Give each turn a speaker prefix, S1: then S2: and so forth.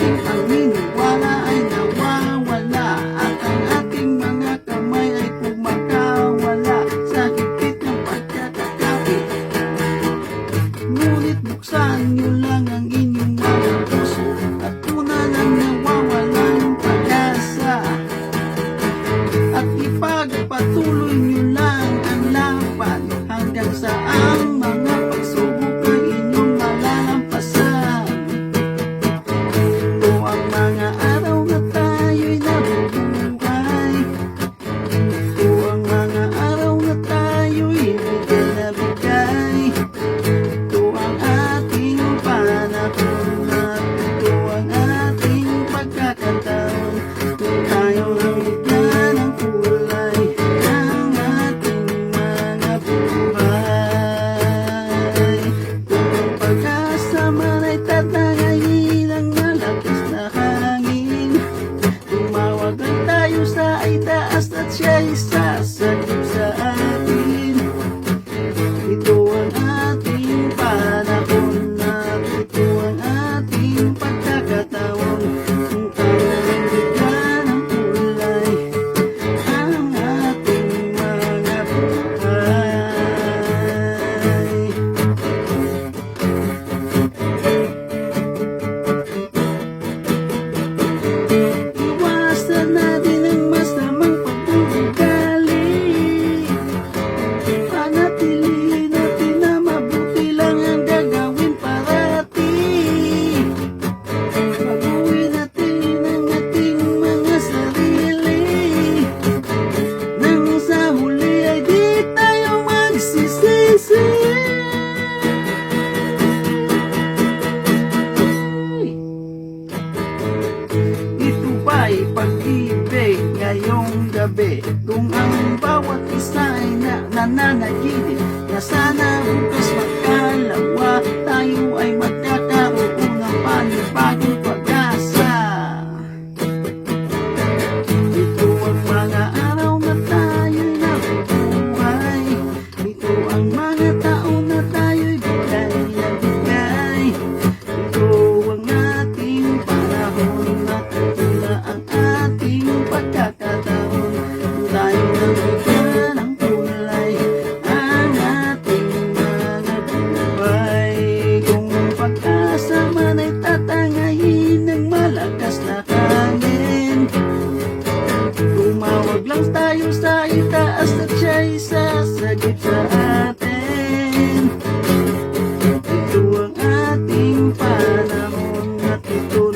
S1: ating paniniwala ay nawawala, at ang ating mga kamay ay kumakawala sa higpit ng pagkakakapit. Ngunit buksan nyo lang ang inyong mga puso at tunan ang nawawalang pag-asa, at ipagpatuloy nyo lang ang lakad hanggang sa ang mga pagsubok ay inyong malalampasan. Ito ang mga araw na tayo'y nabubuhay, ito ang mga araw na tayo'y bigay na bigay. Ito ang ating panahon at ito ang ating pagkakataon, kung tayo ang bigyan ng kulay ng ating mga buhay. Kung ang pag-asa man ay tatangayin ng malakas na hangin, tumawag lang tayo sa itaas at siya'y sasagip sa atin. Ito ang ating panahon at ito ang ating pagkakataon, kung tayo ang bigyan ng kulay ang ating mga buhay. Iwasan natin ang masamang pag-uugali, panatilihin natin na mabuti lang ang gagawin parati. Baguhin natin ang ating mga sarili, nang sa huli ay di tayo magsisisi. Ito ba'y pag-ibig ngayong gabi, kung ang bawat isa ay nananaginip na sana bukas magkalawa tayo ay magkakaroon ng panibagong pag-asa. Ito ang mga araw na tayo'y nabubuhay, ito ang mga taon na tayo'y bigay na bigay. Ito ang ating panahon at ito na ang ating pagkakataon, kung tayo nang bigyan ng kulay ang ating mga buhay. Kung ang pag-asa man ay tatangayin ng malakas na hangin, tumawag lang tayo sa itaas at siya'y sasagip sa atin. Ito ang ating panahon at ito